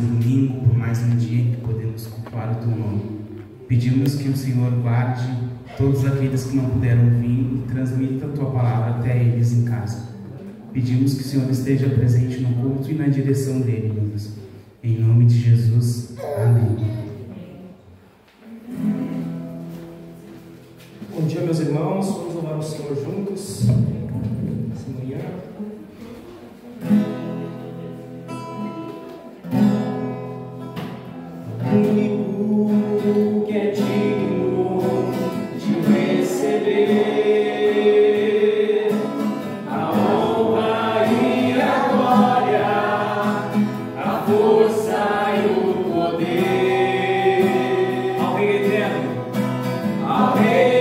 um domingo, por mais um dia que podemos cultuar o teu nome. Pedimos que o Senhor guarde todos aqueles que não puderam vir e transmita a tua palavra até eles em casa. Pedimos que o Senhor esteja presente no culto e na direção dele, meu Deus. Em nome de Jesus. Amém. Bom dia, meus irmãos. Vamos louvar o Senhor juntos essa manhã. O único que é digno de receber a honra e a glória, a força e o poder ao Rei eterno, ao Rei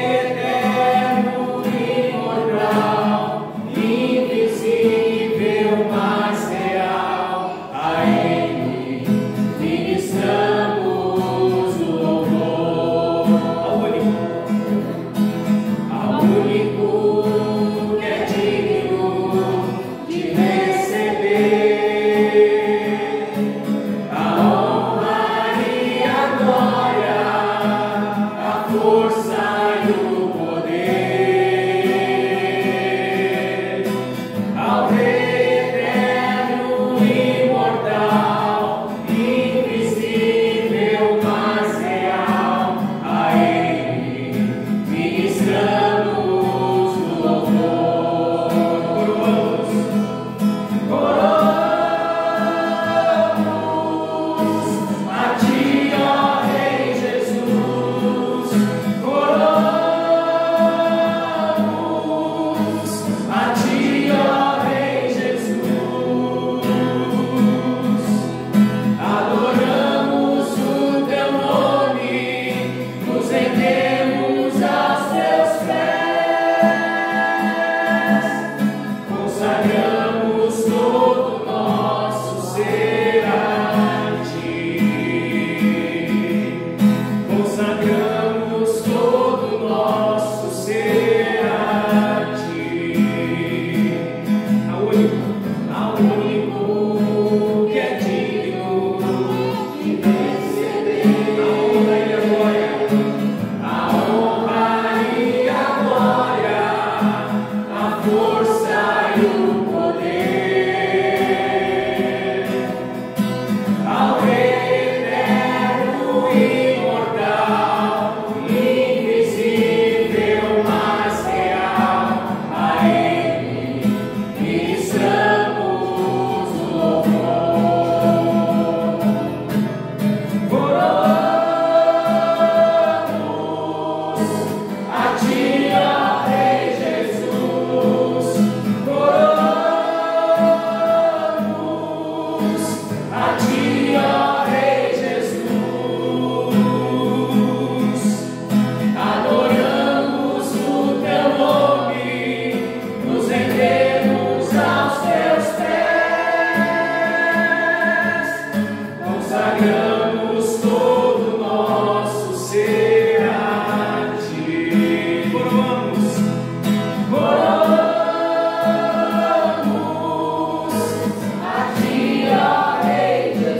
a ti, ó Rei Jesus.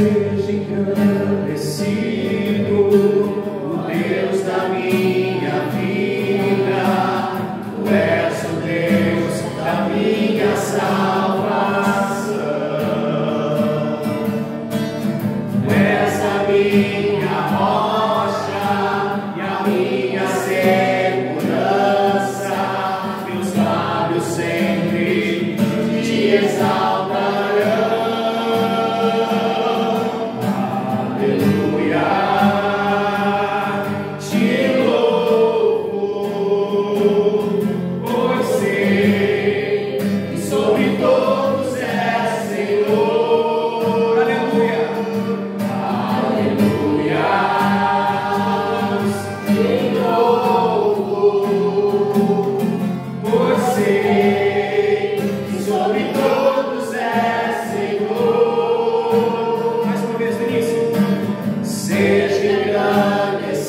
seja engrandecido, o Deus da minha vida. Tu és o Deus da minha salvação. Tu és a minha rocha e a minha segurança. Meus lábios sempre te exaltarão. Aleluia, te louvo, pois sei que sobre todos és Senhor. Aleluia, aleluia, te louvo, pois sei que sobre todos és Senhor. Mais uma vez, Denise. Seja engrandecido,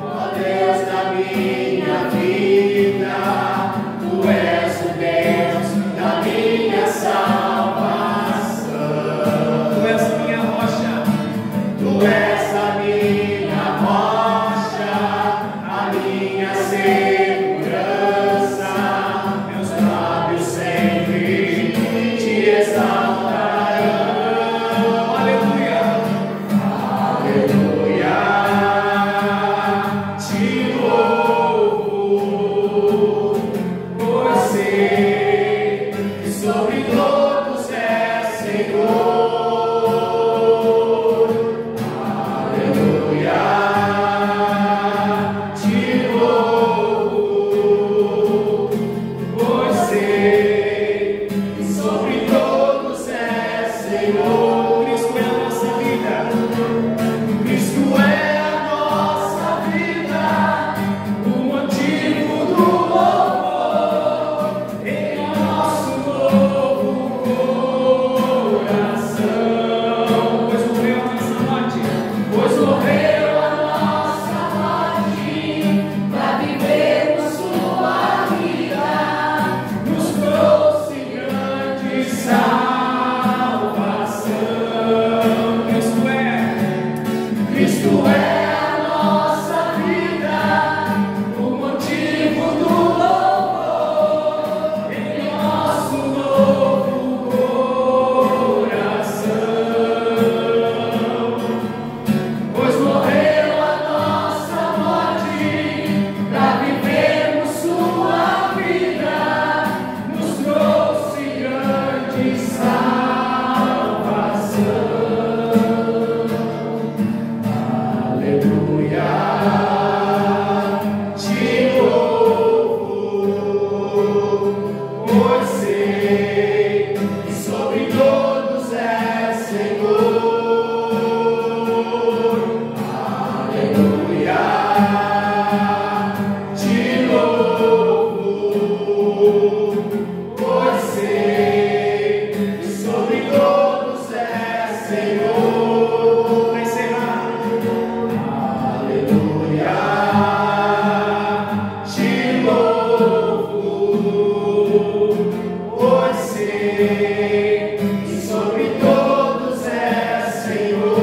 ó Deus da minha vida. Tu és o Deus da minha salvação. Tu és a minha rocha. Tu és a minha rocha, a minha segurança. Meus lábios sempre te exaltarão. Aleluia, aleluia, te louvo, pois sei que sobre todos és Senhor. Aleluia, te louvo, pois sei que sobre todos és Senhor. Cristo é a nossa vida. Cristo é a nossa vida, o motivo do louvor em nosso novo coração. Pois morreu a nossa morte, pois morreu a nossa morte, para vivermos sua vida, nos trouxe grande salvação. Cristo é a nossa vida, o motivo do louvor em nosso novo coração. Pois morreu a nossa morte, para vivermos sua vida, nos trouxe grande salvação. Aleluia, te louvo, pois sei que sobre todos és Senhor. Aleluia, te louvo, pois sei que sobre todos és Senhor. Vai encerrar. Aleluia, te louvo, pois sei que sobre todos és Senhor.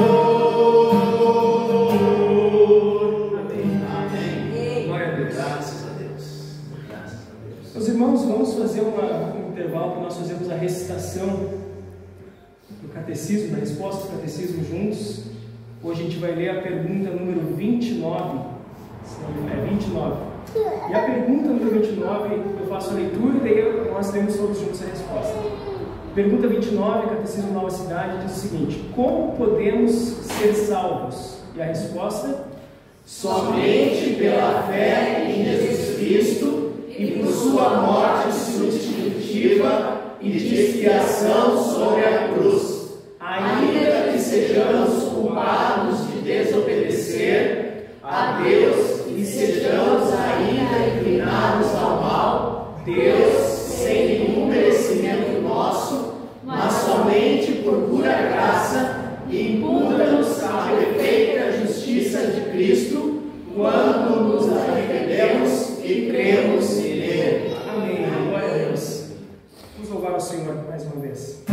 Amém. Amém. Glória a Deus. Graças a Deus. Graças a Deus. Meus irmãos, vamos fazer um intervalo para nós fazermos a recitação do catecismo, da resposta do catecismo juntos. Hoje a gente vai ler a pergunta número 29. É 29. E a pergunta número 29, eu faço a leitura e daí nós temos todos juntos a resposta. Pergunta 29, Catecismo Nova Cidade, diz o seguinte: como podemos ser salvos? E a resposta: somente pela fé em Jesus Cristo e por sua morte substitutiva e de expiação sobre a cruz. Ainda que sejamos culpados de desobedecer a Deus e sejamos ainda inclinados ao mal, Deus, sem nenhum merecimento nosso, mas somente por pura graça, imputa-nos a perfeita justiça de Cristo, quando nos arrependemos e cremos nele. Amém. Glória a Deus. Vamos louvar o Senhor mais uma vez.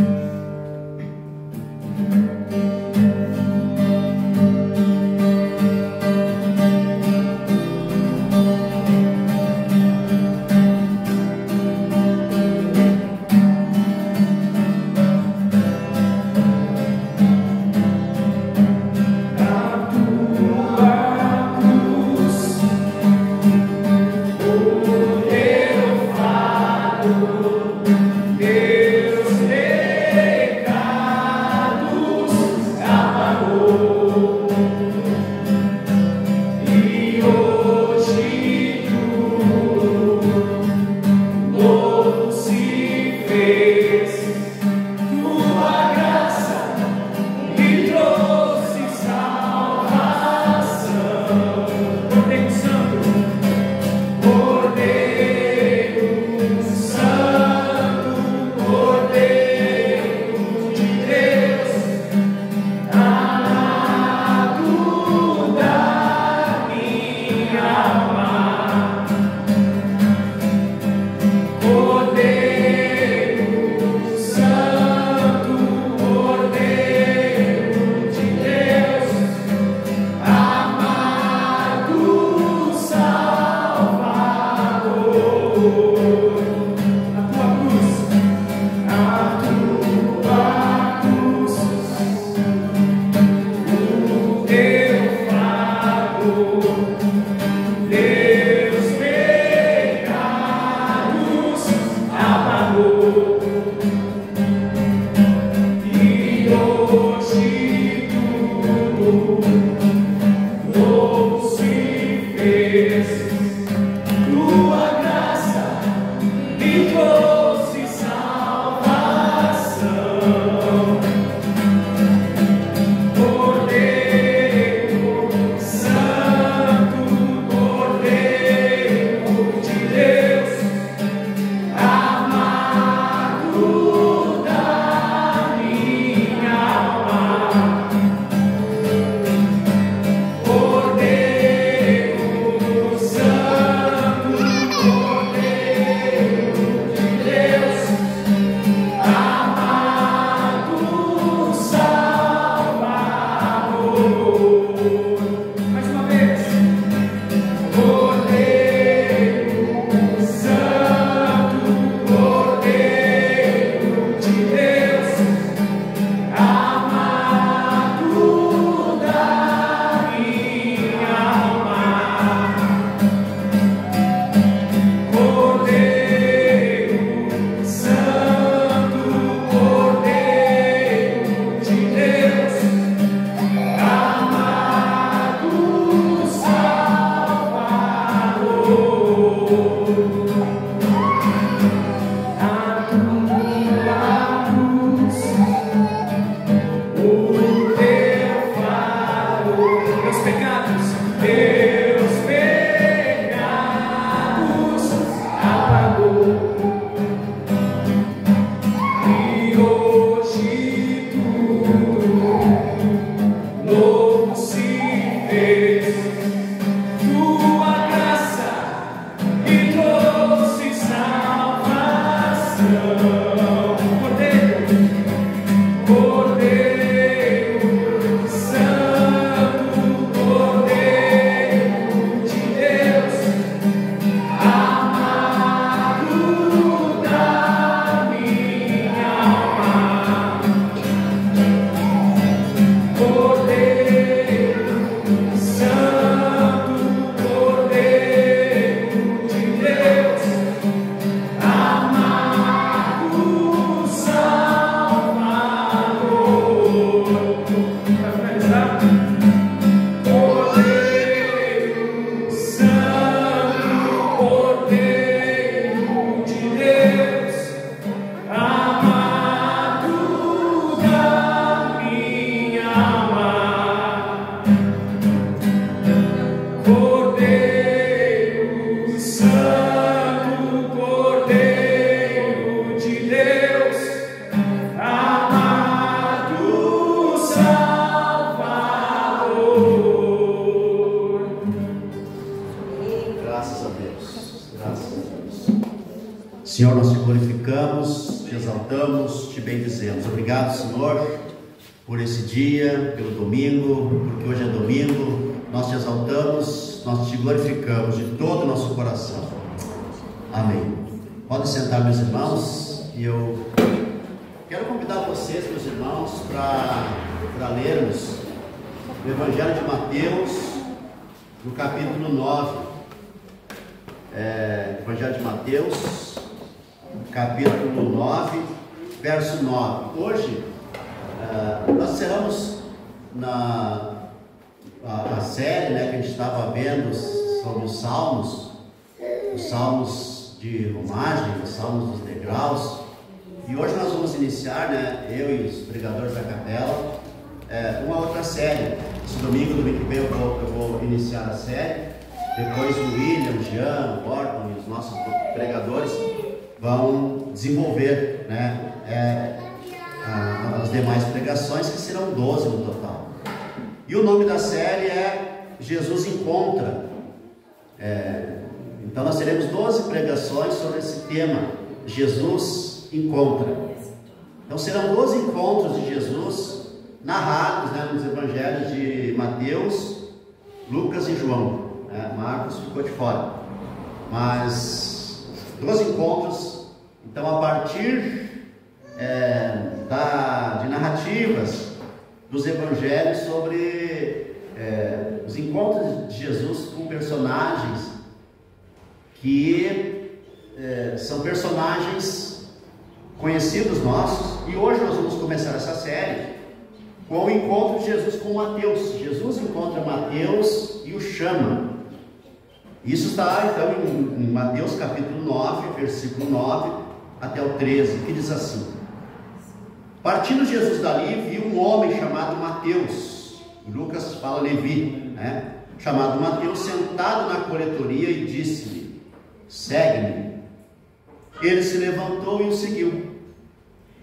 Senhor, nós te glorificamos, te exaltamos, te bendizemos. Obrigado, Senhor, por esse dia, pelo domingo, porque hoje é domingo. Nós te exaltamos, nós te glorificamos de todo o nosso coração. Amém. Podem sentar, meus irmãos, e eu quero convidar vocês, meus irmãos, para lermos o Evangelho de Mateus, no capítulo 9. Evangelho de Mateus, capítulo 9, verso 9. Hoje, nós encerramos a série, né, que a gente estava vendo sobre os salmos de romagem, os salmos dos degraus, e hoje nós vamos iniciar, né, eu e os pregadores da capela, uma outra série. Esse domingo que vem eu vou iniciar a série, depois o William, o Jean, o Gordon e os nossos pregadores vão desenvolver, né, as demais pregações, que serão 12 no total. E o nome da série é Jesus Encontra. Então nós teremos 12 pregações sobre esse tema, Jesus Encontra. Então serão 12 encontros de Jesus narrados, né, nos evangelhos de Mateus, Lucas e João. Marcos ficou de fora. Mas 12 encontros. Então, a partir de narrativas dos evangelhos sobre os encontros de Jesus com personagens que são personagens conhecidos nossos. E hoje nós vamos começar essa série com o encontro de Jesus com Mateus. Jesus encontra Mateus e o chama. Isso está então em Mateus capítulo 9, versículo 9 até o 13, que diz assim: partindo Jesus dali, viu um homem chamado Mateus, Lucas fala Levi, né? Chamado Mateus, sentado na coletoria, e disse-lhe: segue-me. Ele se levantou e o seguiu.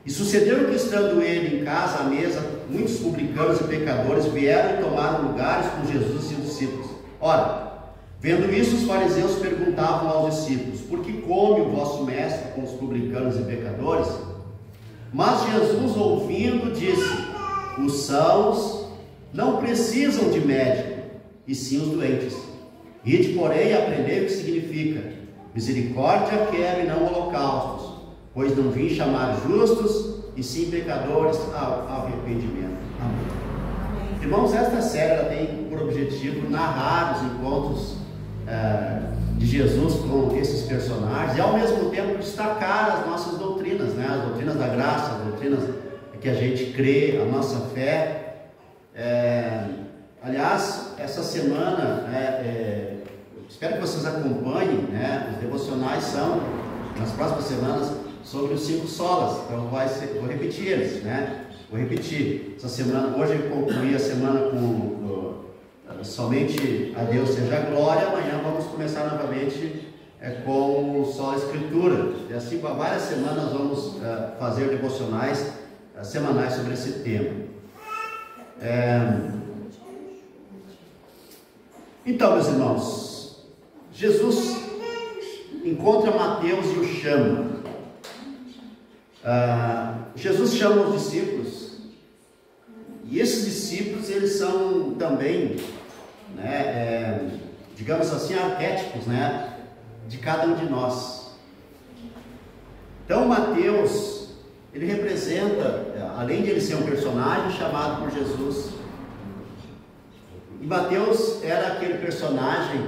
E sucedeu que, estando ele em casa à mesa, muitos publicanos e pecadores vieram e tomaram lugares com Jesus e seus discípulos. Ora, vendo isso, os fariseus perguntavam aos discípulos: por que come o vosso mestre com os publicanos e pecadores? Mas Jesus, ouvindo, disse: os sãos não precisam de médico, e sim os doentes. Ide, porém, e aprendei o que significa: misericórdia quero e não holocaustos, pois não vim chamar justos, e sim pecadores ao arrependimento. Amém. Irmãos, esta série ela tem por objetivo narrar os encontros de Jesus com esses personagens, e ao mesmo tempo destacar as nossas doutrinas, né? As doutrinas da graça, as doutrinas que a gente crê, a nossa fé. Aliás, essa semana, espero que vocês acompanhem, né? Os devocionais são, nas próximas semanas, sobre os 5 solas. Então vou repetir eles, né? Vou repetir. Essa semana, hoje eu concluí a semana com somente a Deus seja a glória. Amanhã vamos começar novamente com só a Escritura. E assim, por várias semanas vamos fazer devocionais semanais sobre esse tema. Então, meus irmãos, Jesus encontra Mateus e o chama. Jesus chama os discípulos, e esses discípulos, eles são também, né, digamos assim, arquétipos, né, de cada um de nós. Então Mateus, ele representa, além de ele ser um personagem chamado por Jesus, e Mateus era aquele personagem,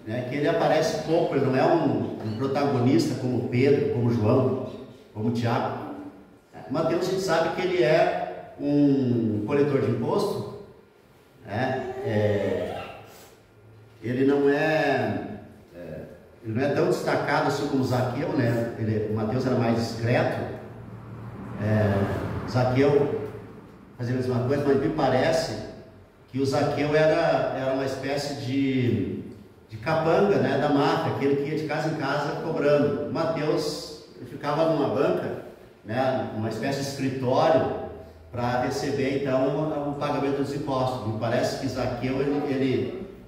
né, que ele aparece pouco, ele não é um protagonista como Pedro, como João, como Tiago. Mateus, a gente sabe que ele é um coletor de imposto, né? Ele não é tão destacado assim como Zaqueu, né? O Mateus era mais discreto. Zaqueu fazia a mesma coisa, mas me parece que o Zaqueu era uma espécie de capanga, né, da máfia, aquele que ia de casa em casa cobrando. Mateus ficava numa banca, né, uma espécie de escritório, para receber então o pagamento dos impostos. Me parece que Zaqueu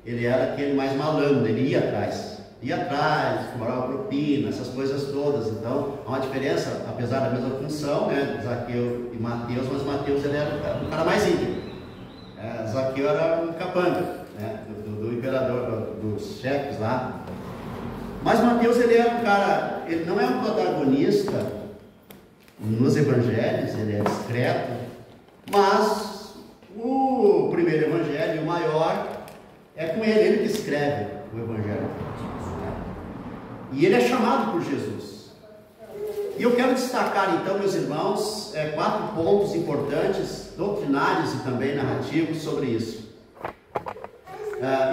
ele era aquele mais malandro, ele ia atrás, ia atrás, cobrava propina, essas coisas todas. Então, há uma diferença, apesar da mesma função, né, Zaqueu e Mateus, mas Mateus ele era um cara mais íntimo. Zaqueu era um capanga, né, do imperador, dos chefes lá. Mas Mateus ele é um cara, ele não é um protagonista nos evangelhos, ele é discreto, mas o primeiro evangelho, o maior, é com ele que escreve o evangelho. E ele é chamado por Jesus. E eu quero destacar então, meus irmãos, 4 pontos importantes, doutrinários e também narrativos sobre isso.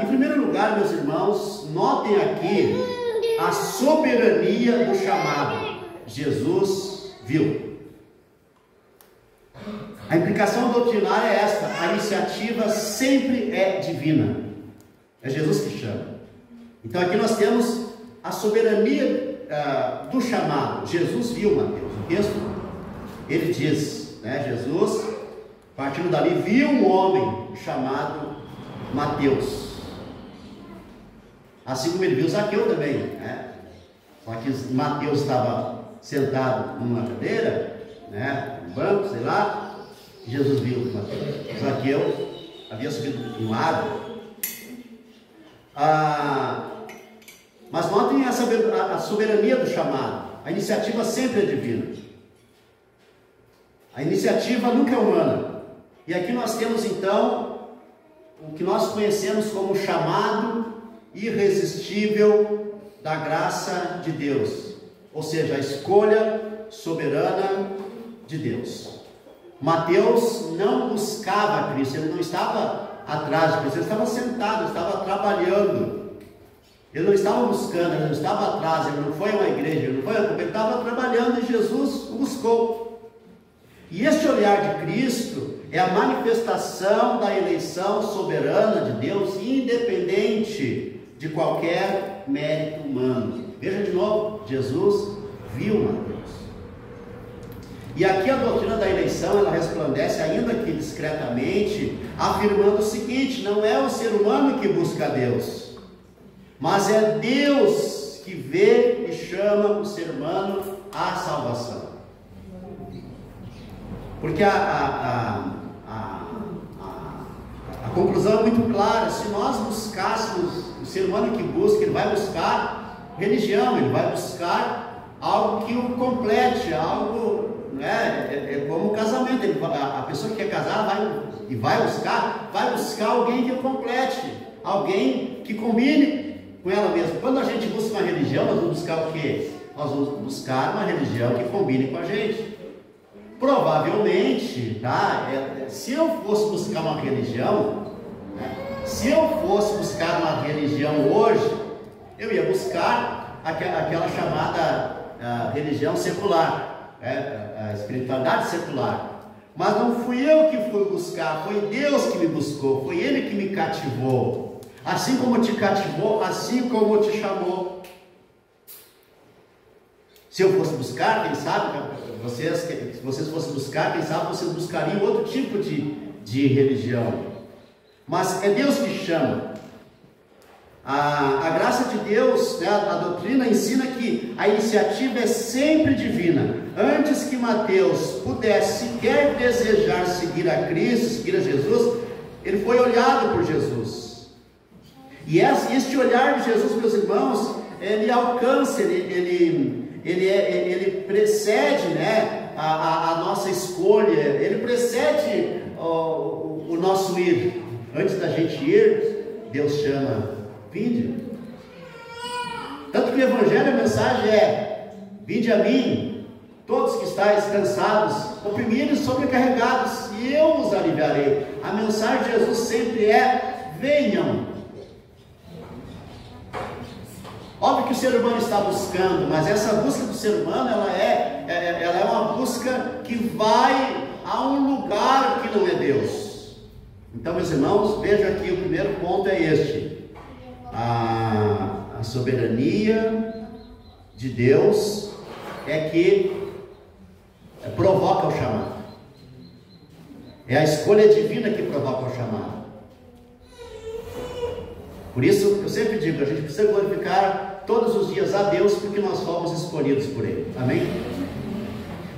Em primeiro lugar, meus irmãos, notem aqui a soberania do chamado. Jesus viu. A implicação doutrinária é esta: a iniciativa sempre é divina. É Jesus que chama. Então aqui nós temos a soberania do chamado. Jesus viu, Mateus. O texto, ele diz, né, Jesus, partindo dali, viu um homem chamado Mateus. Assim como ele viu Zaqueu também, né? Só que Mateus estava sentado numa cadeira, né, um banco, sei lá. Jesus viu Mateus. Zaqueu havia subido no árvore. Mas notem a soberania do chamado. A iniciativa sempre é divina. A iniciativa nunca é humana. E aqui nós temos então o que nós conhecemos como chamado irresistível da graça de Deus, ou seja, a escolha soberana de Deus. Mateus não buscava Cristo, ele não estava atrás de Cristo, ele estava sentado, ele estava trabalhando, ele não estava buscando, ele não estava atrás, ele não foi a uma igreja, ele estava trabalhando e Jesus o buscou. E este olhar de Cristo é a manifestação da eleição soberana de Deus, independente de qualquer mérito humano. Veja de novo, Jesus viu Mateus. E aqui a doutrina da eleição, ela resplandece, ainda que discretamente, afirmando o seguinte: não é o ser humano que busca Deus, mas é Deus que vê e chama o ser humano à salvação. Porque a conclusão é muito clara: se nós buscássemos, o ser humano que busca, ele vai buscar religião, ele vai buscar algo que o complete, algo, né, é como o casamento. A pessoa que quer casar vai buscar alguém que o complete, alguém que combine com ela mesma. Quando a gente busca uma religião, nós vamos buscar o quê? Nós vamos buscar uma religião que combine com a gente. Provavelmente, tá? Se eu fosse buscar uma religião, hoje, eu ia buscar aquela chamada religião secular, a espiritualidade secular. Mas não fui eu que fui buscar, foi Deus que me buscou, foi Ele que me cativou. Assim como te cativou, assim como te chamou. Se eu fosse buscar, quem sabe, se vocês fossem buscar, quem sabe vocês buscariam outro tipo de religião. Mas é Deus que chama. A graça de Deus, né, a doutrina ensina que a iniciativa é sempre divina. Antes que Mateus pudesse sequer desejar seguir a Cristo, seguir a Jesus, ele foi olhado por Jesus. E este olhar de Jesus, meus irmãos, ele alcança, ele precede, né, a nossa escolha, ele precede o nosso ir. Antes da gente ir, Deus chama: vinde. Tanto que o Evangelho, a mensagem é: vinde a mim, todos que estáis cansados, oprimidos e sobrecarregados, e eu os aliviarei. A mensagem de Jesus sempre é: venham. Óbvio que o ser humano está buscando, mas essa busca do ser humano, ela é uma busca que vai a um lugar que não é Deus. Então, meus irmãos, vejam aqui, o primeiro ponto é este: a soberania de Deus é que provoca o chamado. É a escolha divina que provoca o chamado. Por isso, eu sempre digo, a gente precisa glorificar todos os dias a Deus, porque nós fomos escolhidos por Ele. Amém?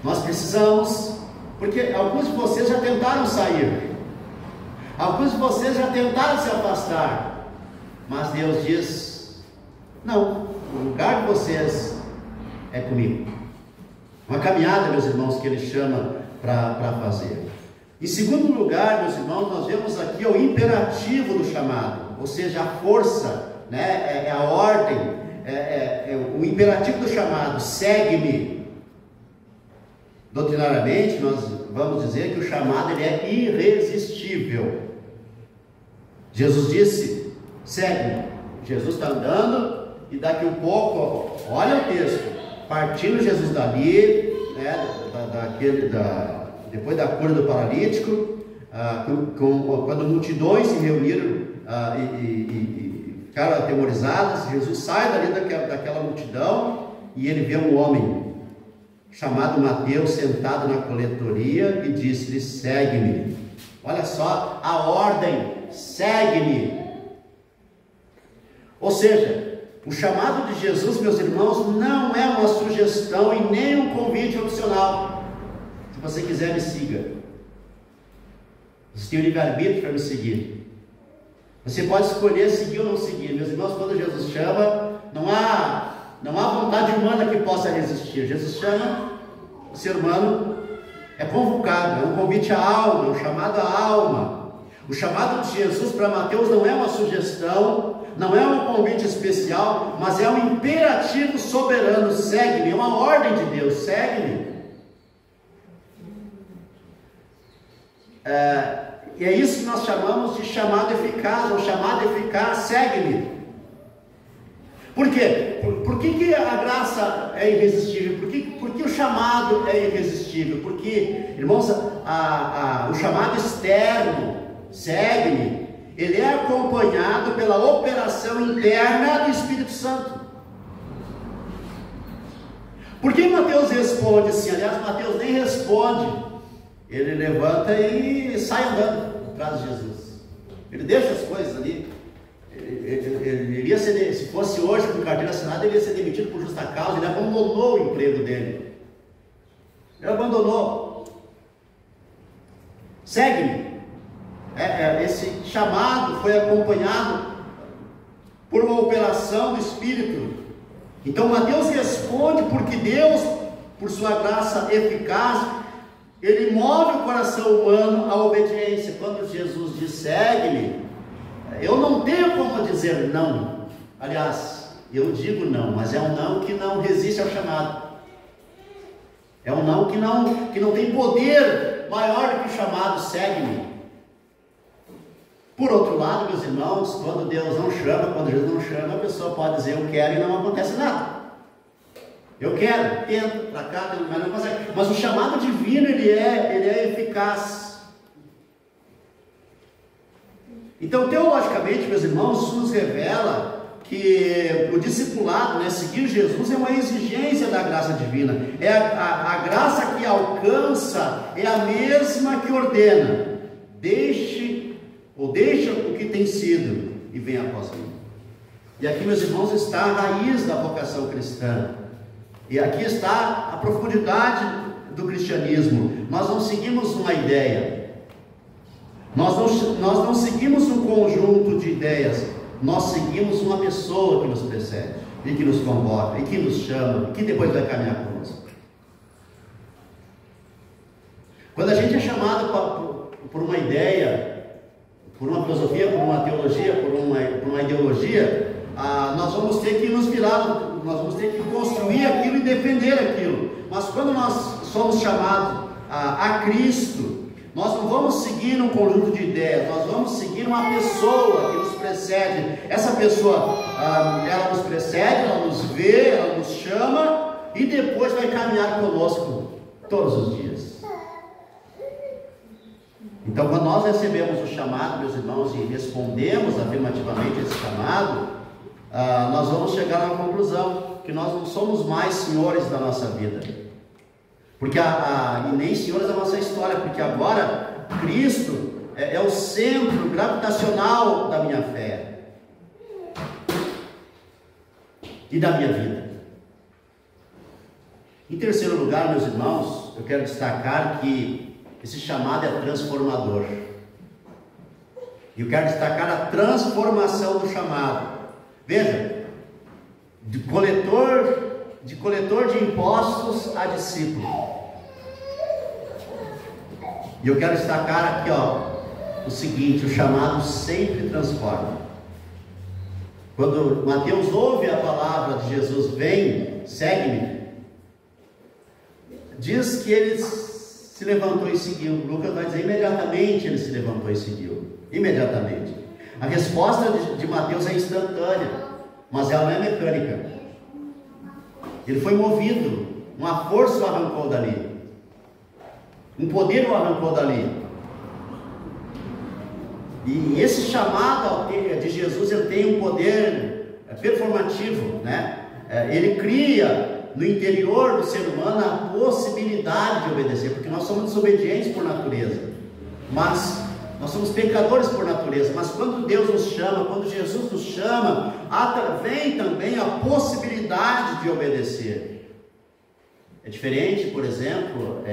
Nós precisamos, porque alguns de vocês já tentaram sair, alguns de vocês já tentaram se afastar, mas Deus diz: não, o lugar de vocês é comigo. Uma caminhada, meus irmãos, que Ele chama para fazer. Em segundo lugar, meus irmãos, nós vemos aqui o imperativo do chamado, ou seja, a força, né? É a ordem, o imperativo do chamado: segue-me. Doutrinariamente, nós vamos dizer que o chamado ele é irresistível. Jesus disse: segue-me. Jesus está andando e daqui a pouco, olha o texto, partindo Jesus dali, né, depois da cura do paralítico, quando multidões se reuniram e ficaram atemorizadas, Jesus sai dali daquela multidão e ele vê um homem chamado Mateus sentado na coletoria e disse-lhe: segue-me. Olha só a ordem: segue-me. Ou seja, o chamado de Jesus, meus irmãos, não é uma sugestão e nem um convite opcional. Se você quiser, me siga. Você tem o livre-arbítrio para me seguir. Você pode escolher seguir ou não seguir. Meus irmãos, quando Jesus chama, não há vontade humana que possa resistir. Jesus chama, o ser humano é convocado, é um convite à alma, é um chamado à alma. O chamado de Jesus para Mateus não é uma sugestão, não é um convite especial, mas é um imperativo soberano: segue-me, é uma ordem de Deus: segue-me. E é isso que nós chamamos de chamado eficaz, ou chamado eficaz: segue-me. Por quê? Por que a graça é irresistível? Por que o chamado é irresistível? Porque, irmãos, o chamado externo, segue-me, ele é acompanhado pela operação interna do Espírito Santo. Por que Mateus responde assim? Aliás, Mateus nem responde. Ele levanta e sai andando atrás de Jesus. Ele deixa as coisas ali. Ele iria ser, se fosse hoje com carteira assinada, ele ia ser demitido por justa causa. Ele abandonou o emprego dele. Ele abandonou. Segue-me. Esse chamado foi acompanhado por uma operação do Espírito. Então Mateus responde porque Deus, por sua graça eficaz, Ele move o coração humano à obediência. Quando Jesus diz: segue-me, eu não tenho como dizer não. Aliás, eu digo não, mas é um não que não resiste ao chamado. É um não que não tem poder maior do que o chamado: segue-me. Por outro lado, meus irmãos, quando Deus não chama, quando Jesus não chama, a pessoa pode dizer: eu quero, e não acontece nada. Eu quero, tento, para cá, mas não consegue. Mas o chamado divino, ele é eficaz. Então, teologicamente, meus irmãos, isso nos revela que o discipulado, né, seguir Jesus, é uma exigência da graça divina. É a graça que alcança, é a mesma que ordena: deixa o que tem sido e venha após mim. E aqui, meus irmãos, está a raiz da vocação cristã. E aqui está a profundidade do cristianismo. Nós não seguimos uma ideia, nós não seguimos um conjunto de ideias, nós seguimos uma pessoa que nos precede, e que nos convoca, e que nos chama, e que depois vai caminhar conosco. Quando a gente é chamado por uma ideia, por uma filosofia, por uma teologia, por uma ideologia, nós vamos ter que nos virar, nós vamos ter que construir aquilo e defender aquilo. Mas quando nós somos chamados a Cristo, nós não vamos seguir um conjunto de ideias, nós vamos seguir uma pessoa que nos precede. Essa pessoa, ela nos precede, ela nos vê, ela nos chama e depois vai caminhar conosco todos os dias. Então, quando nós recebemos o chamado, meus irmãos, e respondemos afirmativamente esse chamado, nós vamos chegar à conclusão que nós não somos mais senhores da nossa vida, porque e nem senhores da nossa história, porque agora Cristo é o centro gravitacional da minha fé. e da minha vida. Em terceiro lugar, meus irmãos, eu quero destacar que esse chamado é transformador. E eu quero destacar a transformação do chamado. Veja, de coletor de impostos a discípulo. E eu quero destacar aqui, o seguinte: o chamado sempre transforma. Quando Mateus ouve a palavra de Jesus, vem, segue-me, diz que ele se levantou e seguiu. Lucas vai dizer, imediatamente ele se levantou e seguiu. Imediatamente. A resposta de Mateus é instantânea, mas ela não é mecânica. Ele foi movido, uma força o arrancou dali, um poder o arrancou dali. E esse chamado de Jesus, ele tem um poder performativo, né? Ele cria no interior do ser humano a possibilidade de obedecer, porque nós somos desobedientes por natureza, mas nós somos pecadores por natureza. Mas quando Deus nos chama, quando Jesus nos chama, vem também a possibilidade de obedecer. É diferente, por exemplo,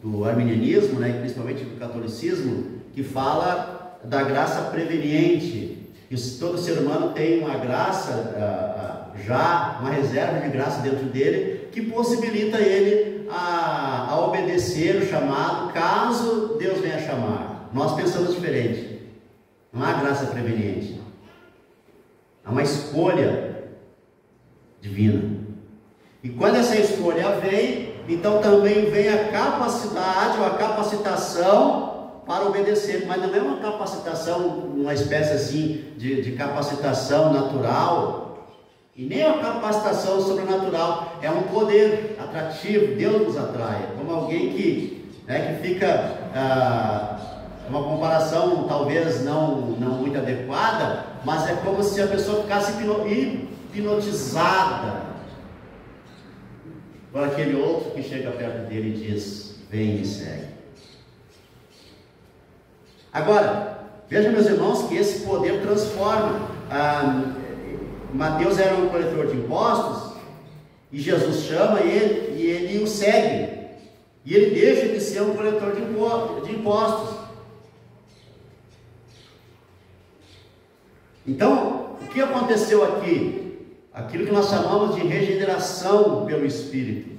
do arminianismo, né, e principalmente do catolicismo, que fala da graça preveniente, que todo ser humano tem uma graça, já uma reserva de graça dentro dele, que possibilita ele a obedecer o chamado, caso Deus venha chamar. Nós pensamos diferente. Não há graça preveniente, há uma escolha divina. E quando essa escolha vem, então também vem a capacidade ou a capacitação para obedecer. Mas não é uma capacitação, uma espécie assim de capacitação natural, e nem uma capacitação sobrenatural. É um poder atrativo. Deus nos atrai, como alguém que fica, uma comparação talvez não muito adequada, mas é como se a pessoa ficasse hipnotizada por aquele outro que chega perto dele e diz: vem e me segue. Agora, vejam, meus irmãos, que esse poder transforma. Mateus era um coletor de impostos, e Jesus chama ele, e ele o segue, e ele deixa de ser um coletor de impostos. Então, o que aconteceu aqui? Aquilo que nós chamamos de regeneração pelo Espírito.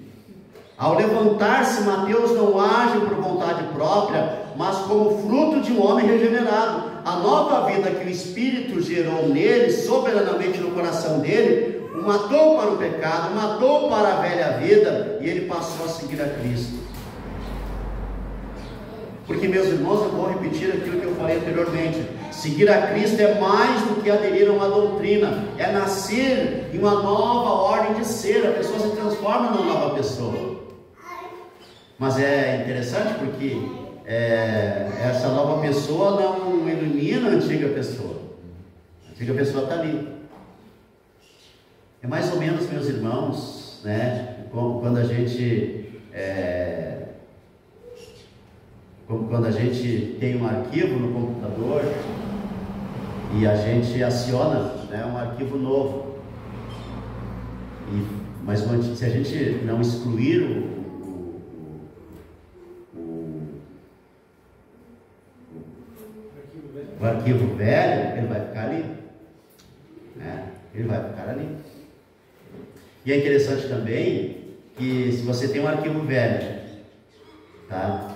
Ao levantar-se, Mateus não age por vontade própria, mas como fruto de um homem regenerado. A nova vida que o Espírito gerou nele, soberanamente no coração dele, o matou para o pecado, o matou para a velha vida, e ele passou a seguir a Cristo. Porque, meus irmãos, eu vou repetir aquilo que eu falei anteriormente: seguir a Cristo é mais do que aderir a uma doutrina, é nascer em uma nova ordem de ser. A pessoa se transforma numa nova pessoa. Mas é interessante porque essa nova pessoa não elimina a antiga pessoa. A antiga pessoa está ali. É mais ou menos, meus irmãos, né, quando a gente tem um arquivo no computador e a gente aciona, né, um arquivo novo, mas se a gente não excluir o arquivo velho, ele vai ficar ali, né? Ele vai ficar ali. E é interessante também que, se você tem um arquivo velho, tá?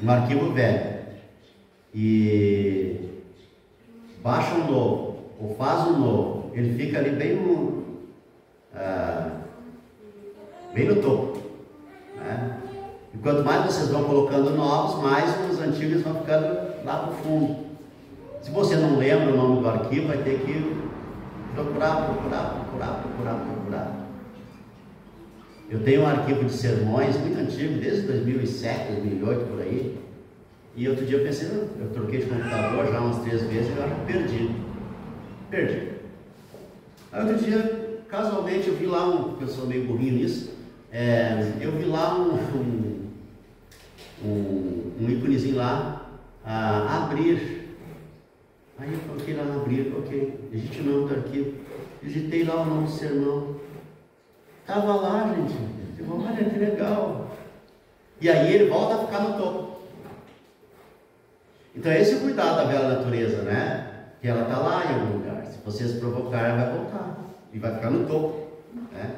Um arquivo velho, e baixa um novo, ou faz um novo, ele fica ali bem no topo, né? E quanto mais vocês vão colocando novos, mais os antigos vão ficando lá para o fundo. Se você não lembra o nome do arquivo, vai ter que procurar. Eu tenho um arquivo de sermões muito antigo, desde 2007, 2008, por aí. E outro dia eu pensei, eu troquei de computador já umas 3 vezes e eu acho que perdi. Aí outro dia, casualmente, eu vi lá eu sou meio burrinho nisso, eu vi lá um íconezinho lá, abrir. Aí eu coloquei lá no abrir, ok, digite o nome do arquivo. digitei lá o nome do sermão. Estava lá, gente. Eu digo, olha que legal. E aí ele volta a ficar no topo. Então esse é o cuidado da bela natureza, né? Que ela está lá em algum lugar. Se vocês provocarem, ela vai voltar. E vai ficar no topo, né?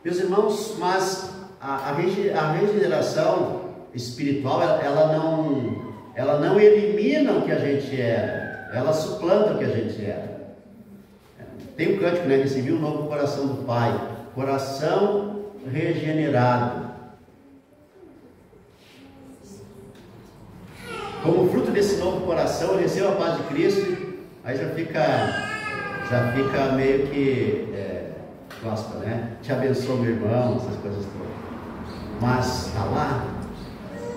Meus irmãos, mas a regeneração espiritual, ela não elimina o que a gente era. Ela suplanta o que a gente era. Tem um cântico, né? Recebi um novo coração do Pai. Coração regenerado. Como fruto desse novo coração, eu recebo a paz de Cristo. Aí já fica meio que gosta, né? Te abençoa, meu irmão, essas coisas todas. Mas está lá.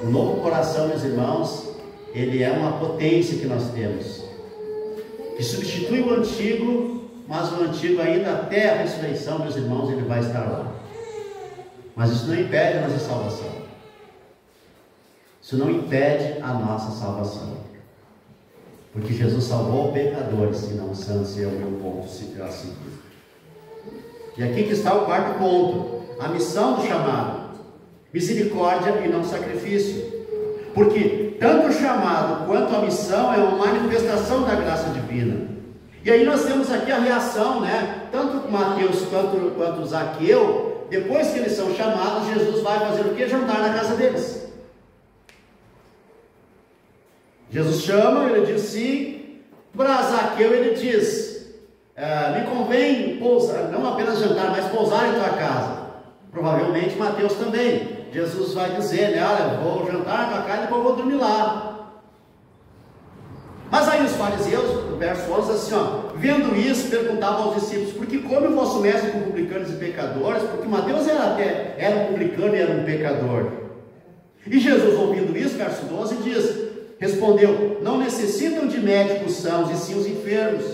O novo coração, meus irmãos, ele é uma potência que nós temos, que substitui o antigo, mas o antigo ainda até a ressurreição, meus irmãos, ele vai estar lá. Mas isso não impede a nossa salvação. Isso não impede a nossa salvação. Porque Jesus salvou pecadores, e não santos, é o meu ponto a seguir. E aqui que está o quarto ponto. A missão do chamado. Misericórdia e não sacrifício. Porque tanto o chamado quanto a missão é uma manifestação da graça divina. E aí nós temos aqui a reação, né? Tanto Mateus quanto Zaqueu, depois que eles são chamados, Jesus vai fazer o quê? Jantar na casa deles. Jesus chama, ele diz sim. Para Zaqueu ele diz, me convém pousar, não apenas jantar, mas pousar em tua casa. Provavelmente Mateus também. Jesus vai dizer, né, olha, vou jantar na tua casa e depois vou dormir lá. Mas aí os fariseus, no verso 11, assim, ó, vendo isso, perguntavam aos discípulos, porque come o vosso mestre com publicanos e pecadores? Porque Mateus era um publicano e era um pecador. E Jesus, ouvindo isso, verso 12, respondeu, não necessitam de médicos sãos, e sim os enfermos.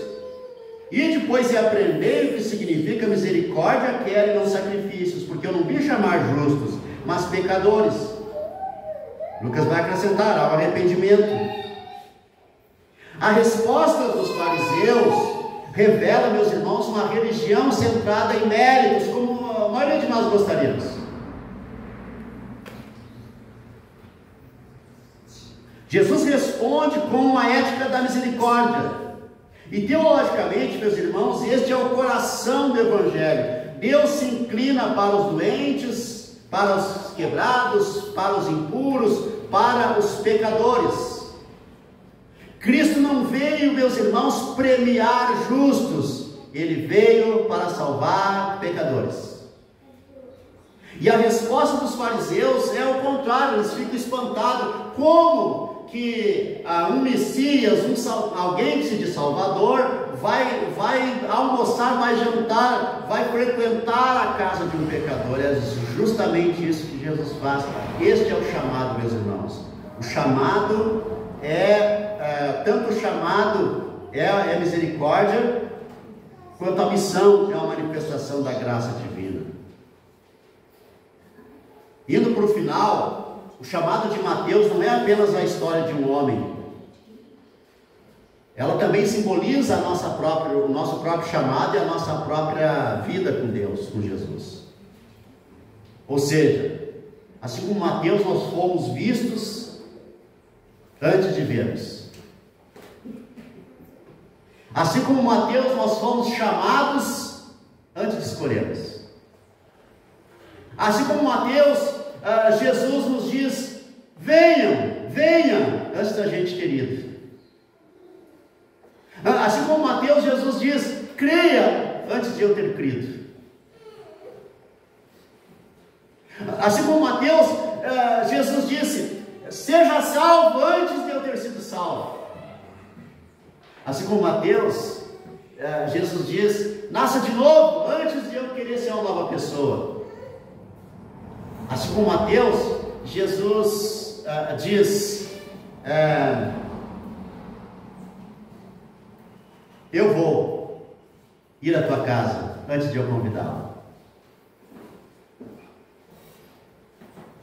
E depois aprendei o que significa misericórdia, querem não sacrifícios, porque eu não vim chamar justos, mas pecadores. Lucas vai acrescentar, ao arrependimento. A resposta dos fariseus revela, meus irmãos, uma religião centrada em méritos, como a maioria de nós gostaríamos. Jesus responde com a ética da misericórdia. E teologicamente, meus irmãos, este é o coração do Evangelho. Deus se inclina para os doentes, para os quebrados, para os impuros, para os pecadores. Cristo não veio, meus irmãos, premiar justos. Ele veio para salvar pecadores. E a resposta dos fariseus é o contrário. Eles ficam espantados. Como que um Messias, alguém que se diz Salvador, vai almoçar, vai jantar, vai frequentar a casa de um pecador? É justamente isso que Jesus faz. Este é o chamado, meus irmãos. O chamado tanto o chamado é misericórdia, quanto a missão é uma manifestação da graça divina. Indo para o final, o chamado de Mateus não é apenas a história de um homem. Ela também simboliza o nosso próprio chamado e a nossa própria vida com Deus, com Jesus. Ou seja, assim como Mateus, nós fomos vistos antes de vermos. Assim como Mateus, nós fomos chamados antes de escolhermos. Assim como Mateus, Jesus nos diz, venha, antes da gente ter ido. Assim como Mateus, Jesus diz, creia, antes de eu ter crido. Assim como Mateus, Jesus disse, seja salvo antes de eu ter sido salvo. Assim como Mateus, Jesus diz, nasça de novo antes de eu querer ser uma nova pessoa. Assim como Mateus, Jesus diz, eu vou ir à tua casa antes de eu convidá-lo.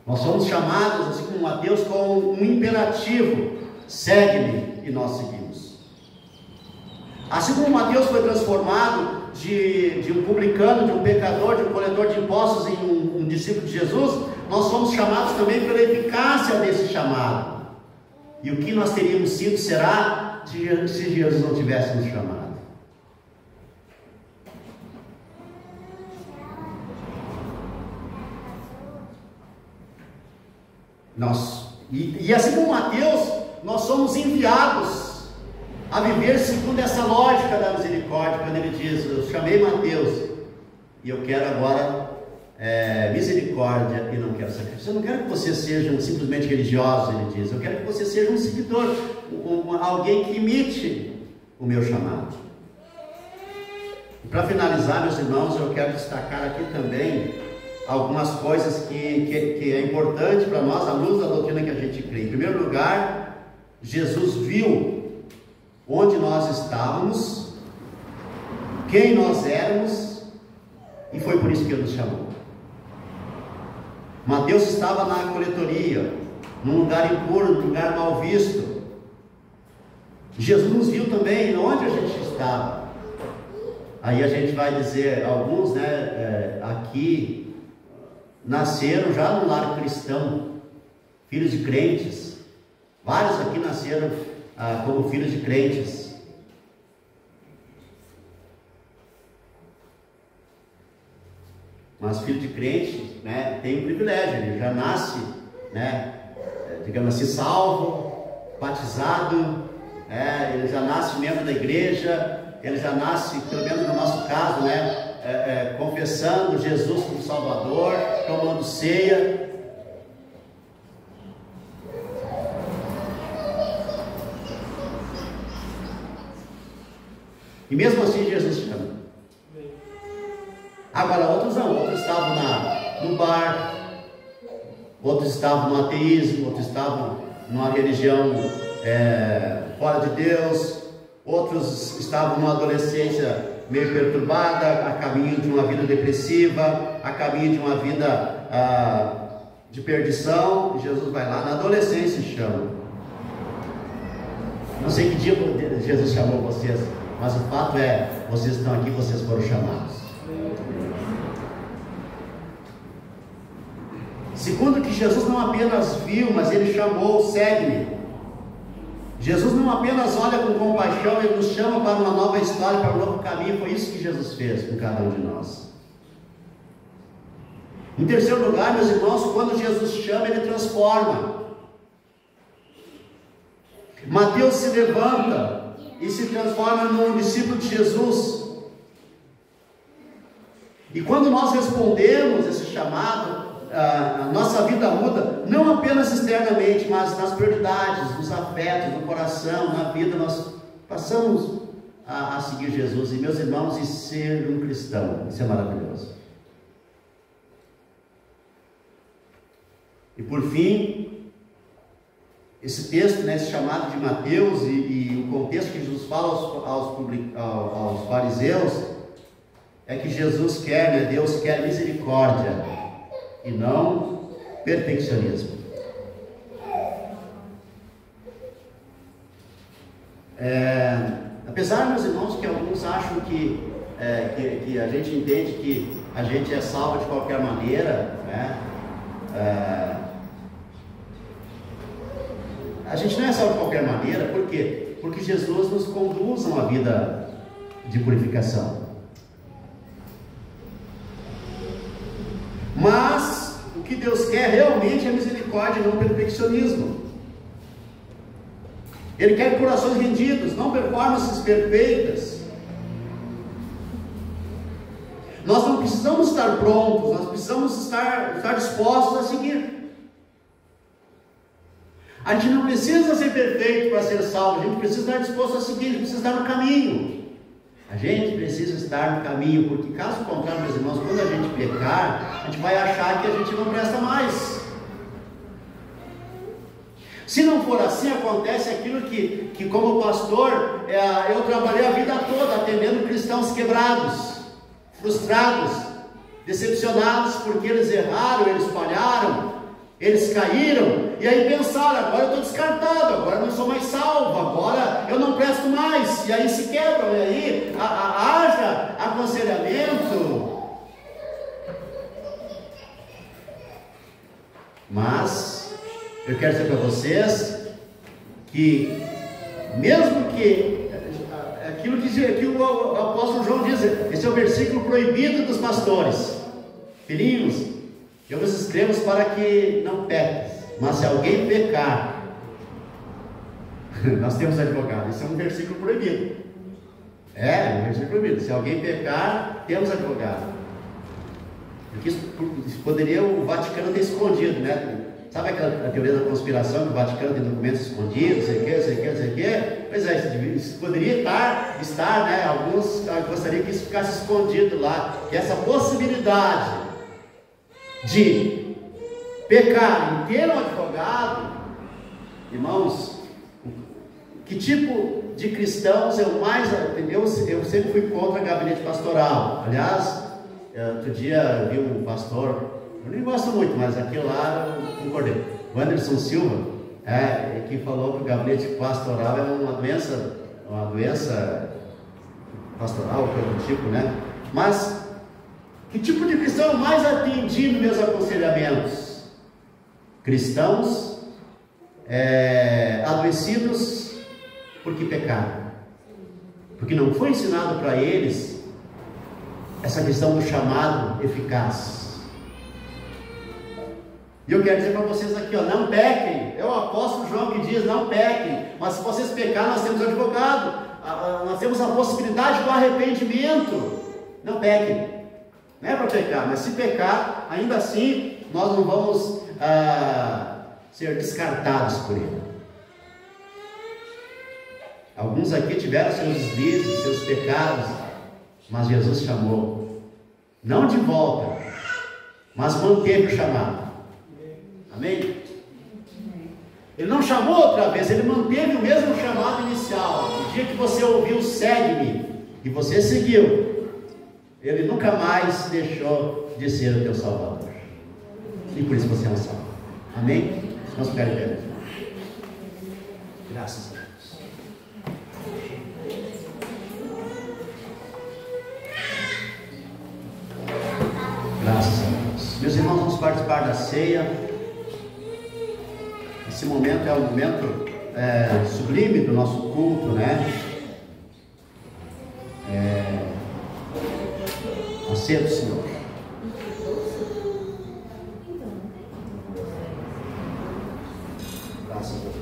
Nós somos chamados, assim como Mateus, com um imperativo, segue-me, e nós seguimos. Assim como Mateus foi transformado, de um publicano, de um pecador, de um coletor de impostos em um discípulo de Jesus, nós somos chamados também pela eficácia desse chamado. E o que nós teríamos sido será se Jesus não tivesse nos chamado. E assim como Mateus, nós somos enviados a viver segundo essa lógica da misericórdia, quando ele diz: eu chamei Mateus e eu quero agora misericórdia e não quero sacrifício. Eu não quero que vocês sejam simplesmente religiosos, ele diz, eu quero que você seja um seguidor, alguém que imite o meu chamado. E para finalizar, meus irmãos, eu quero destacar aqui também algumas coisas que é importante para nós, à luz da doutrina que a gente crê. Em primeiro lugar, Jesus viu onde nós estávamos, quem nós éramos, e foi por isso que Ele nos chamou. Mateus estava na coletoria, num lugar impuro, num lugar mal visto. Jesus nos viu também onde a gente estava. Aí a gente vai dizer, alguns, aqui nasceram já no lar cristão, filhos de crentes. Vários aqui nasceram como filhos de crentes. Mas filho de crente, tem um privilégio, ele já nasce, digamos assim, salvo, batizado, ele já nasce membro da igreja, ele já nasce, pelo menos no nosso caso, confessando Jesus como Salvador, tomando ceia. E mesmo assim Jesus chama. Agora outros não, outros estavam no bar, outros estavam no ateísmo, outros estavam numa religião fora de Deus, outros estavam numa adolescência meio perturbada, a caminho de uma vida depressiva, a caminho de uma vida de perdição. E Jesus vai lá na adolescência e chama. Não sei que dia Jesus chamou vocês, mas o fato é, vocês estão aqui, vocês foram chamados. Segundo, que Jesus não apenas viu, mas Ele chamou: segue-me. Jesus não apenas olha com compaixão, Ele nos chama para uma nova história, para um novo caminho. Foi isso que Jesus fez com cada um de nós. Em terceiro lugar, meus irmãos, quando Jesus chama, Ele transforma. Mateus se levanta e se transforma num discípulo de Jesus. E quando nós respondemos esse chamado, a nossa vida muda, não apenas externamente, mas nas prioridades, nos afetos, no coração, na vida. Nós passamos a seguir Jesus. E meus irmãos, e ser um cristão, isso é maravilhoso. E por fim, esse texto, esse chamado de Mateus e o contexto que Jesus fala aos fariseus, é que Jesus quer, Deus quer misericórdia e não perfeccionismo. Apesar, meus irmãos, que alguns acham que a gente entende que a gente é salvo de qualquer maneira, a gente não é salvo de qualquer maneira. Por quê? Porque Jesus nos conduz a uma vida de purificação. Mas o que Deus quer realmente é misericórdia e não perfeccionismo. Ele quer corações rendidos, não performances perfeitas. Nós não precisamos estar prontos, nós precisamos estar dispostos a seguir. A gente não precisa ser perfeito para ser salvo, a gente precisa estar disposto a seguir, a gente precisa estar no caminho. A gente precisa estar no caminho, porque caso contrário, meus irmãos, quando a gente pecar, a gente vai achar que a gente não presta mais. Se não for assim, acontece aquilo que como pastor, eu trabalhei a vida toda atendendo cristãos quebrados, frustrados, decepcionados, porque eles erraram, eles falharam, Eles caíram e aí pensaram: agora eu estou descartado, agora eu não sou mais salvo, agora eu não presto mais. E aí se quebram, e aí haja aconselhamento. Mas eu quero dizer para vocês que, mesmo que aquilo que o apóstolo João diz, esse é o versículo proibido dos pastores: filhinhos, eu vos escrevo para que não peques, mas se alguém pecar, nós temos advogado. Esse é um versículo proibido. É um versículo proibido. Se alguém pecar, temos advogado. Porque isso poderia o Vaticano ter escondido, né? Sabe aquela teoria da conspiração, que o Vaticano tem documentos escondidos, sei o que. Pois é, isso poderia estar, né? Alguns gostariam que isso ficasse escondido lá, que essa possibilidade de pecar e ter um advogado. Irmãos, que tipo de cristãos eu sempre fui contra gabinete pastoral. Aliás, outro dia vi um pastor, eu nem gosto muito, mas aquele lá eu concordei, o Anderson Silva, que falou que o gabinete pastoral é uma doença pastoral, coisa do tipo, né? Mas que tipo de cristão eu mais atendi nos meus aconselhamentos? Cristãos adoecidos porque pecaram, porque não foi ensinado para eles essa questão do chamado eficaz. E eu quero dizer para vocês aqui, não pequem. É o apóstolo João que diz: não pequem, mas se vocês pecarem, nós temos advogado, nós temos a possibilidade do arrependimento. Não pequem, não é para pecar, mas se pecar, ainda assim nós não vamos ser descartados por ele. Alguns aqui tiveram seus deslizes, seus pecados, mas Jesus chamou, não de volta, mas manteve o chamado. Amém? Ele não chamou outra vez, ele manteve o mesmo chamado inicial. O dia que você ouviu "segue-me" e você seguiu, ele nunca mais deixou de ser o teu Salvador. E por isso você é um salvo. Amém? Vamos ficar em pé. Graças a Deus. Graças a Deus. Meus irmãos, vamos participar da ceia. Esse momento é um momento sublime do nosso culto, né? A ceia do Senhor. Graças a Deus.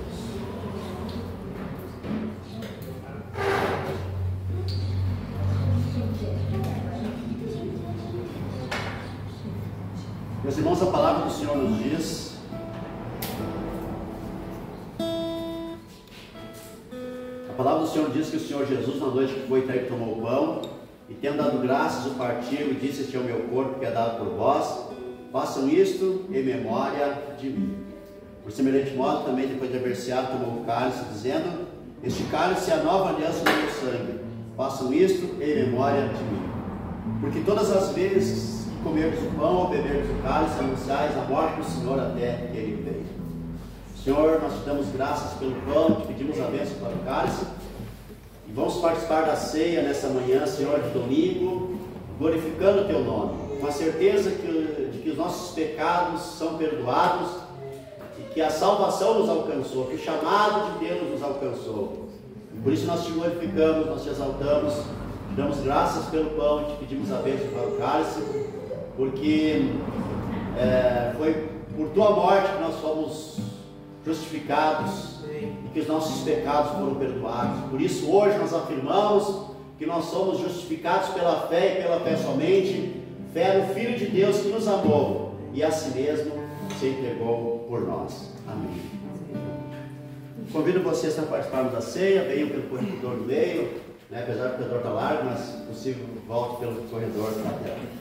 Meus irmãos, a palavra do Senhor nos diz: a palavra do Senhor diz que o Senhor Jesus, na noite que foi traído, tomou o pão e, tendo dado graças, o partiu e disse: este é o meu corpo que é dado por vós, façam isto em memória de mim. Por semelhante modo, também depois de haver ceado, tomou o cálice, dizendo: este cálice é a nova aliança do meu sangue, façam isto em memória de mim. Porque todas as vezes que comerdes o pão ou beberdes o cálice, anunciais a morte do Senhor até que ele venha. Senhor, nós te damos graças pelo pão, te pedimos a bênção para o cálice e vamos participar da ceia nessa manhã, Senhor, de domingo, glorificando o teu nome, com a certeza de que os nossos pecados são perdoados e que a salvação nos alcançou, que o chamado de Deus nos alcançou. E por isso nós te glorificamos, nós te exaltamos, te damos graças pelo pão e te pedimos a bênção para o cálice, porque foi por tua morte que nós fomos justificados e que os nossos pecados foram perdoados. Por isso hoje nós afirmamos que nós somos justificados pela fé e pela fé somente, fé no Filho de Deus que nos amou e a si mesmo se entregou por nós. Amém. Convido vocês a participarmos da ceia. Venham pelo corredor do meio, né? Apesar do corredor estar largo, mas se possível volte pelo corredor da tela.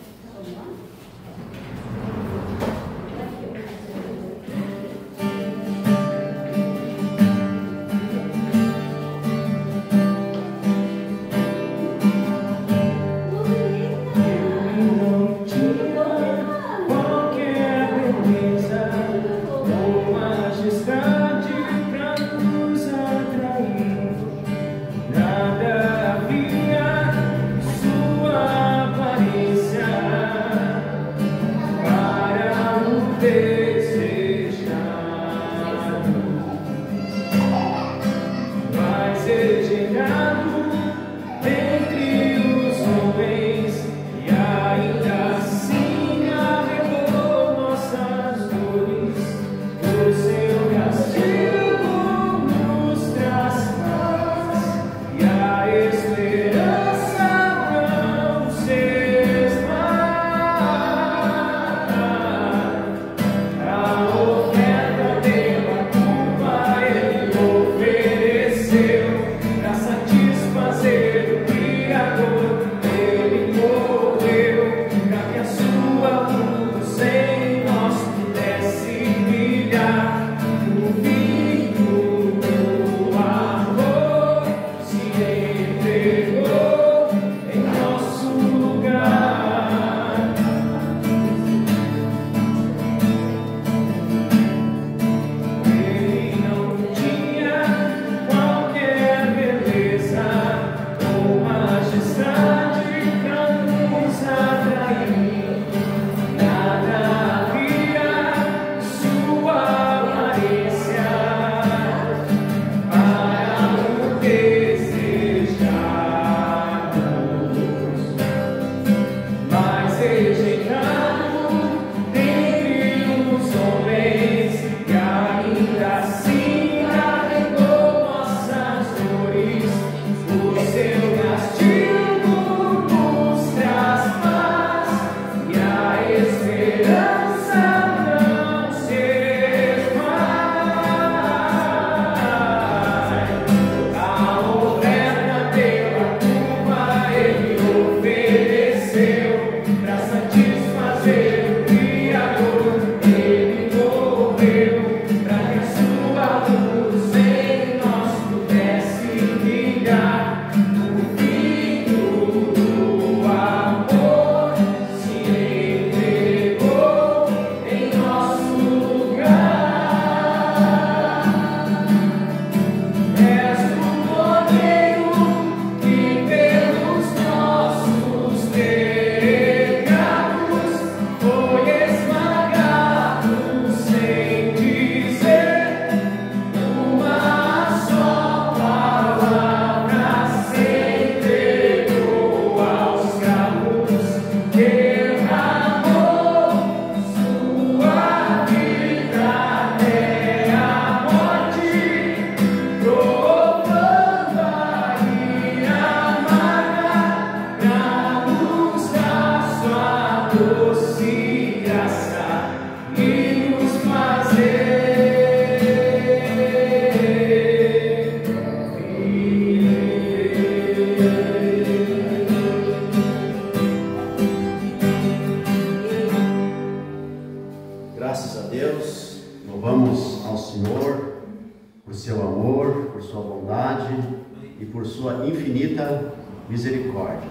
Misericórdia.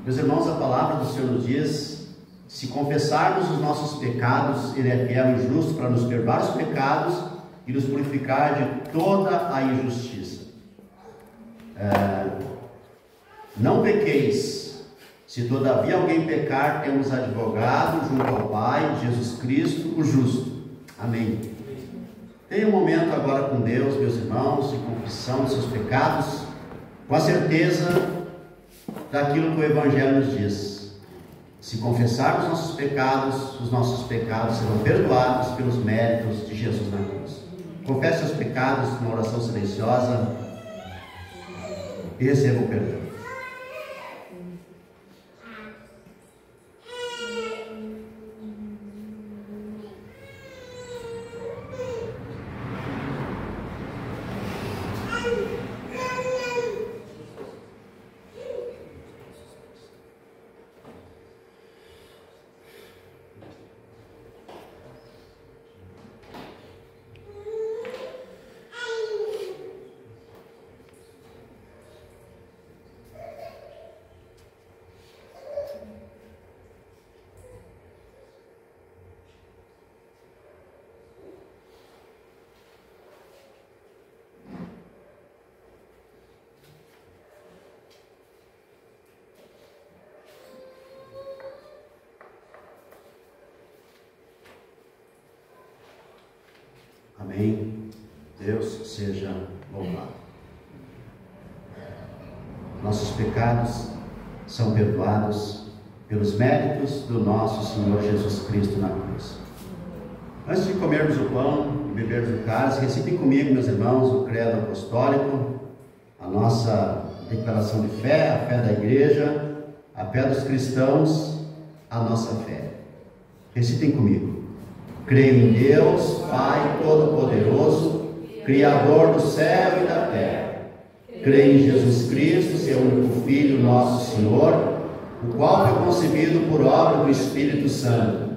Meus irmãos, a palavra do Senhor nos diz: se confessarmos os nossos pecados, Ele é fiel e justo para nos perdoar os pecados e nos purificar de toda a injustiça. Não pequeis, se todavia alguém pecar, temos advogado junto ao Pai, Jesus Cristo, o justo. Amém. Tenha um momento agora com Deus, meus irmãos, de confissão dos seus pecados, com a certeza daquilo que o Evangelho nos diz: se confessarmos os nossos pecados serão perdoados pelos méritos de Jesus na cruz. Confesse seus pecados numa oração silenciosa e receba o perdão. Amém. Deus seja louvado. Nossos pecados são perdoados pelos méritos do nosso Senhor Jesus Cristo na cruz. Antes de comermos o pão e bebermos o cálice, recitem comigo, meus irmãos, o credo apostólico, a nossa declaração de fé, a fé da igreja, a fé dos cristãos, a nossa fé. Recitem comigo. Creio em Deus, Pai Todo-Poderoso, Criador do céu e da terra. Creio em Jesus Cristo, seu único Filho, nosso Senhor, o qual foi concebido por obra do Espírito Santo.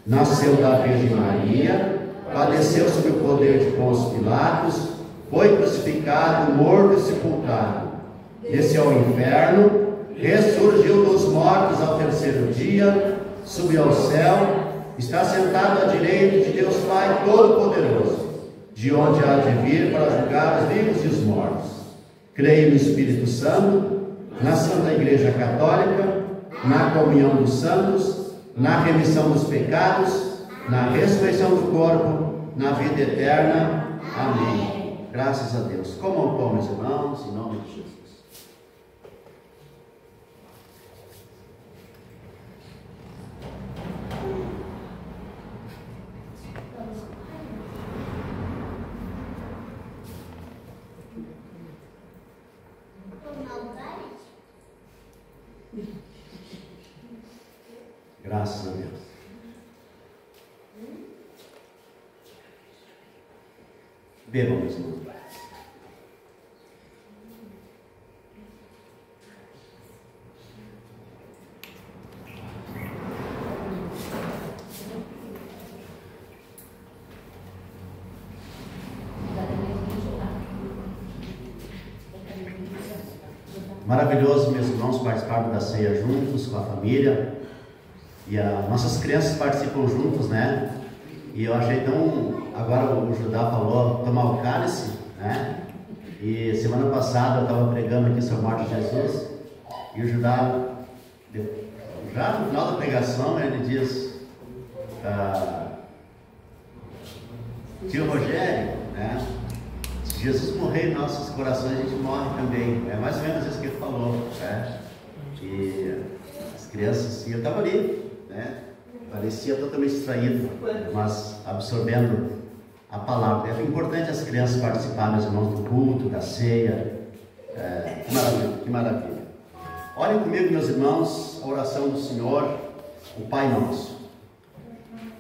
Nasceu da Virgem Maria, padeceu sob o poder de Pôncio Pilatos, foi crucificado, morto e sepultado. Desceu ao inferno, ressurgiu dos mortos ao terceiro dia, subiu ao céu, está sentado à direita de Deus Pai Todo-Poderoso, de onde há de vir para julgar os vivos e os mortos. Creio no Espírito Santo, na Santa Igreja Católica, na comunhão dos santos, na remissão dos pecados, na ressurreição do corpo, na vida eterna. Amém. Graças a Deus. Comam o pão, meus irmãos, em nome de Jesus. Graças a Deus. Bebam, meus irmãos. Maravilhoso, meus irmãos, participarmos da ceia juntos com a família. E nossas crianças participam juntos, né? E eu achei tão... Agora o Judá falou tomar o cálice, né? E semana passada eu estava pregando aqui sobre a morte de Jesus. E o Judá, já no final da pregação, ele diz: tio Rogério, né? Se Jesus morrer em nossos corações, a gente morre também. É mais ou menos isso que ele falou, né? E crianças, e eu estava ali, né? Parecia totalmente distraído, mas absorvendo a palavra. É importante as crianças participarem, meus irmãos, do culto, da ceia. Que maravilha, que maravilha. Olhem comigo, meus irmãos, a oração do Senhor, o Pai Nosso.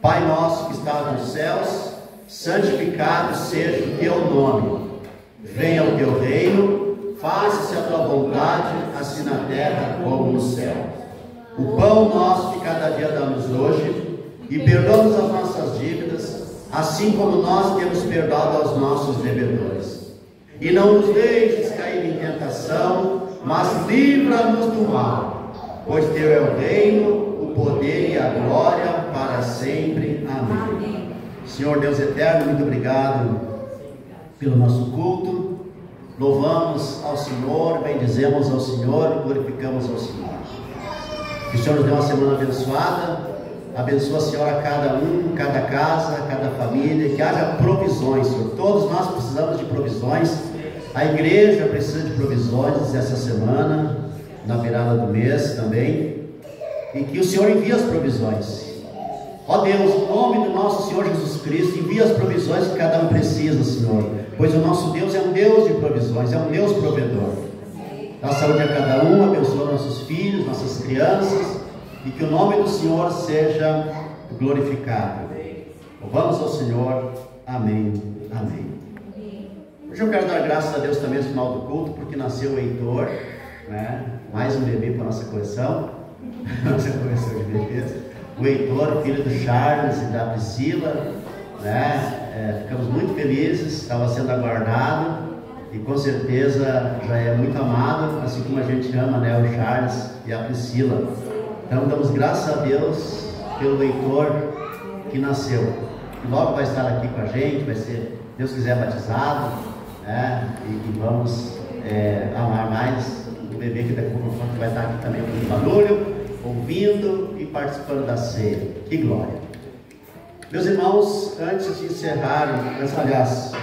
Pai nosso que estás nos céus, santificado seja o teu nome. Venha o teu reino, faça-se a tua vontade, assim na terra como no céu. O pão nosso de cada dia dá-nos hoje, e perdoa-nos as nossas dívidas, assim como nós temos perdoado aos nossos devedores. E não nos deixes cair em tentação, mas livra-nos do mal, pois teu é o reino, o poder e a glória para sempre. Amém. Senhor Deus eterno, muito obrigado pelo nosso culto. Louvamos ao Senhor, bendizemos ao Senhor e glorificamos ao Senhor. Que o Senhor nos dê uma semana abençoada. Abençoa, Senhor, a cada um, cada casa, cada família. Que haja provisões, Senhor. Todos nós precisamos de provisões. A igreja precisa de provisões essa semana, na virada do mês também. E que o Senhor envie as provisões. Ó Deus, em nome do nosso Senhor Jesus Cristo, envia as provisões que cada um precisa, Senhor. Pois o nosso Deus é um Deus de provisões, é um Deus provedor. Dá saúde a cada um, abençoa nossos filhos, nossas crianças, e que o nome do Senhor seja glorificado. Louvamos ao Senhor. Amém. Amém. Hoje eu quero dar graças a Deus também no final do culto, porque nasceu o Heitor, né? Mais um bebê para a nossa coleção. Nossa coleção de bebês. O Heitor, filho do Charles e da Priscila, né? Ficamos muito felizes, estava sendo aguardado e com certeza já é muito amado, assim como a gente ama, né, o Charles e a Priscila. Então damos graças a Deus pelo Heitor que nasceu. Logo vai estar aqui com a gente, vai ser, Deus quiser, batizado, né? E vamos amar mais o bebê que daqui a pouco vai estar aqui também com barulho, ouvindo e participando da ceia. Que glória! Meus irmãos, antes de encerrar, aliás,